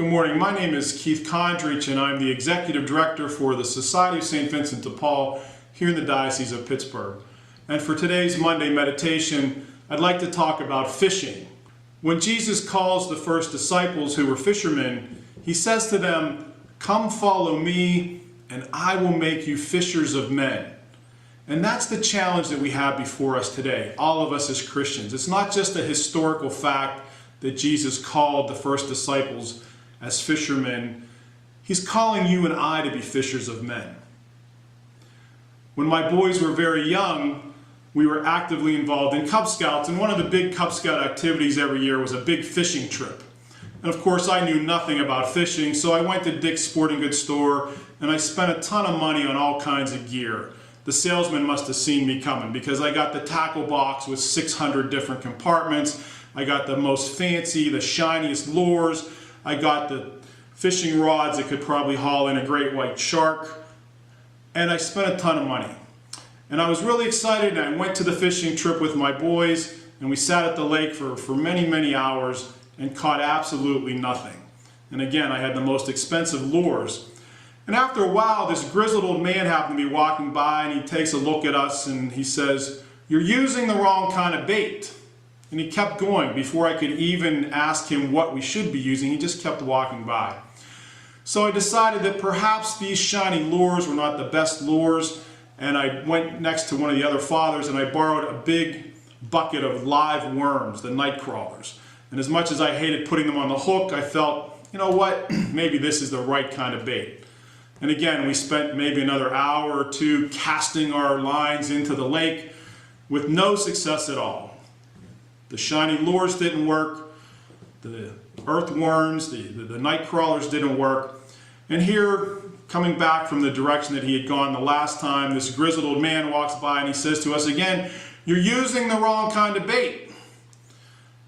Good morning. My name is Keith Kondrich, and I'm the Executive Director for the Society of St. Vincent de Paul here in the Diocese of Pittsburgh. And for today's Monday meditation, I'd like to talk about fishing. When Jesus calls the first disciples who were fishermen, he says to them, "Come follow me, and I will make you fishers of men." And that's the challenge that we have before us today, all of us as Christians. It's not just a historical fact that Jesus called the first disciples as fishermen. He's calling you and I to be fishers of men. When my boys were very young, we were actively involved in Cub Scouts, and one of the big Cub Scout activities every year was a big fishing trip. And of course, I knew nothing about fishing, so I went to Dick's Sporting Goods store and I spent a ton of money on all kinds of gear. The salesman must have seen me coming because I got the tackle box with 600 different compartments. I got the most fancy, the shiniest lures. I got the fishing rods that could probably haul in a great white shark. And I spent a ton of money. And I was really excited, and I went to the fishing trip with my boys, and we sat at the lake for many, many hours and caught absolutely nothing. And again, I had the most expensive lures. And after a while, this grizzled old man happened to be walking by, and he takes a look at us and he says, "You're using the wrong kind of bait." And he kept going. Before I could even ask him what we should be using, he just kept walking by. So I decided that perhaps these shiny lures were not the best lures, and I went next to one of the other fathers and I borrowed a big bucket of live worms, the night crawlers. And as much as I hated putting them on the hook, I felt, you know what, maybe this is the right kind of bait. And again, we spent maybe another hour or two casting our lines into the lake with no success at all. The shiny lures didn't work, the earthworms, the night crawlers didn't work. And here, coming back from the direction that he had gone the last time, this grizzled old man walks by and he says to us again, "You're using the wrong kind of bait."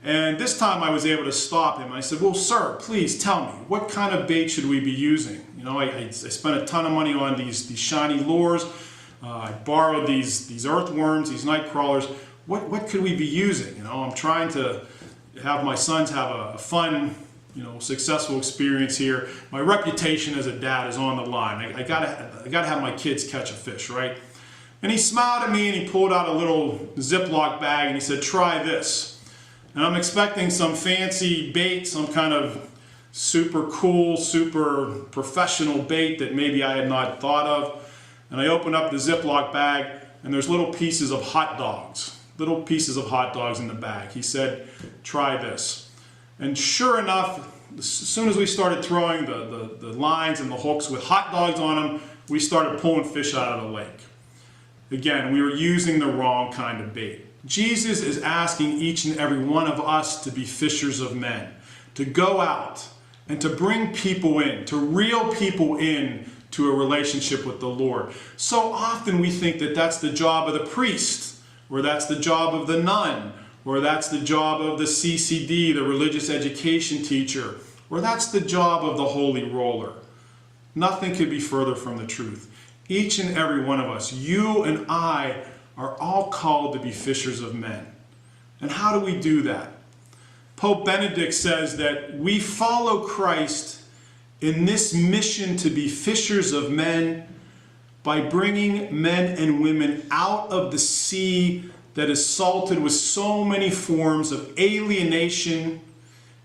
And this time I was able to stop him. I said, "Well, sir, please tell me, what kind of bait should we be using? You know, I spent a ton of money on these shiny lures. I borrowed these earthworms, these night crawlers. What could we be using? You know, I'm trying to have my sons have a fun, successful experience here. My reputation as a dad is on the line. I gotta have my kids catch a fish, right?" And he smiled at me and he pulled out a little Ziploc bag and he said, "Try this." And I'm expecting some fancy bait, some kind of super cool, super professional bait that maybe I had not thought of. And I open up the Ziploc bag and there's little pieces of hot dogs. Little pieces of hot dogs in the bag. He said, "Try this." And sure enough, as soon as we started throwing the lines and the hooks with hot dogs on them, we started pulling fish out of the lake. Again, we were using the wrong kind of bait. Jesus is asking each and every one of us to be fishers of men, to go out and to bring people in, to reel people in to a relationship with the Lord. So often we think that that's the job of the priest, or that's the job of the nun, or that's the job of the CCD, the religious education teacher, or that's the job of the holy roller. Nothing could be further from the truth. Each and every one of us, you and I, are all called to be fishers of men. And how do we do that? Pope Benedict says that we follow Christ in this mission to be fishers of men by bringing men and women out of the sea that is salted with so many forms of alienation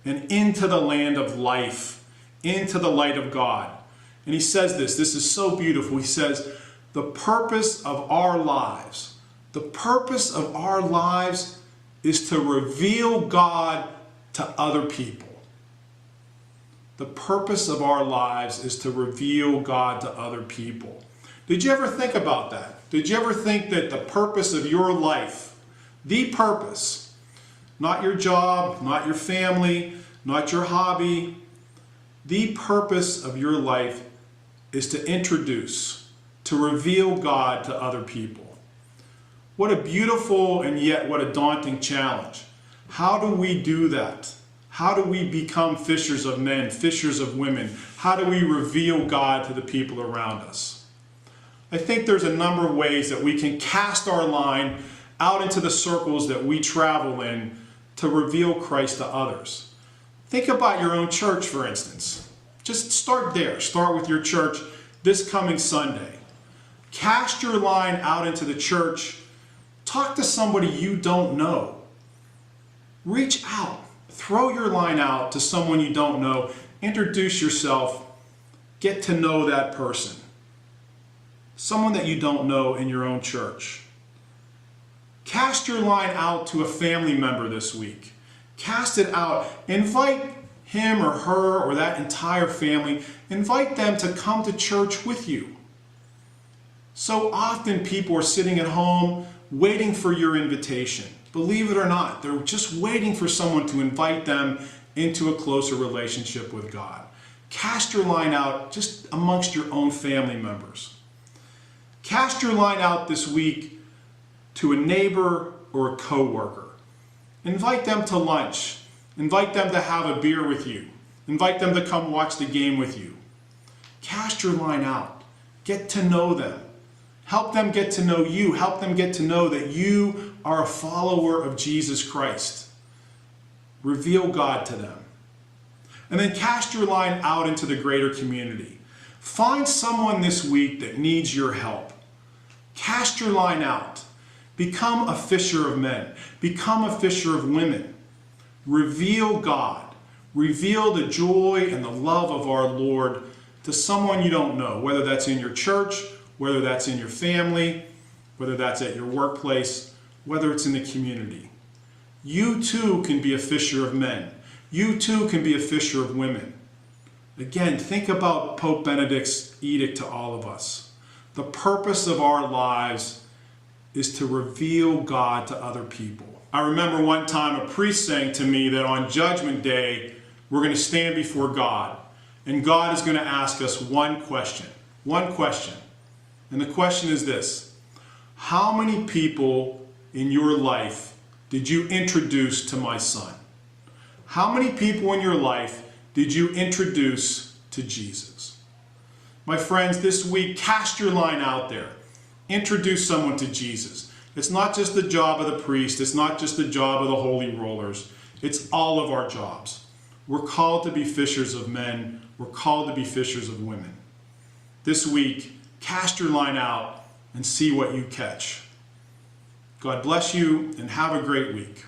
and into the land of life, into the light of God. And he says this is so beautiful. He says, the purpose of our lives is to reveal God to other people. The purpose of our lives is to reveal God to other people. Did you ever think about that? Did you ever think that the purpose of your life, the purpose, not your job, not your family, not your hobby, the purpose of your life is to introduce, to reveal God to other people? What a beautiful and yet what a daunting challenge. How do we do that? How do we become fishers of men, fishers of women? How do we reveal God to the people around us? I think there's a number of ways that we can cast our line out into the circles that we travel in to reveal Christ to others. Think about your own church, for instance. Just start there. Start with your church this coming Sunday. Cast your line out into the church. Talk to somebody you don't know. Reach out. Throw your line out to someone you don't know. Introduce yourself. Get to know that person. Someone that you don't know in your own church. Cast your line out to a family member this week. Cast it out. Invite him or her or that entire family. Invite them to come to church with you. So often people are sitting at home waiting for your invitation. Believe it or not, they're just waiting for someone to invite them into a closer relationship with God. Cast your line out just amongst your own family members. Cast your line out this week to a neighbor or a coworker. Invite them to lunch. Invite them to have a beer with you. Invite them to come watch the game with you. Cast your line out. Get to know them. Help them get to know you. Help them get to know that you are a follower of Jesus Christ. Reveal God to them. And then cast your line out into the greater community. Find someone this week that needs your help. Cast your line out. Become a fisher of men. Become a fisher of women. Reveal God. Reveal the joy and the love of our Lord to someone you don't know, whether that's in your church, whether that's in your family, whether that's at your workplace, whether it's in the community. You too can be a fisher of men. You too can be a fisher of women. Again, think about Pope Benedict's edict to all of us. The purpose of our lives is to reveal God to other people. I remember one time a priest saying to me that on Judgment Day, we're going to stand before God, and God is going to ask us one question. One question. And the question is this: how many people in your life did you introduce to my son? How many people in your life did you introduce to Jesus? My friends, this week, cast your line out there. Introduce someone to Jesus. It's not just the job of the priest. It's not just the job of the holy rollers. It's all of our jobs. We're called to be fishers of men. We're called to be fishers of women. This week, cast your line out and see what you catch. God bless you and have a great week.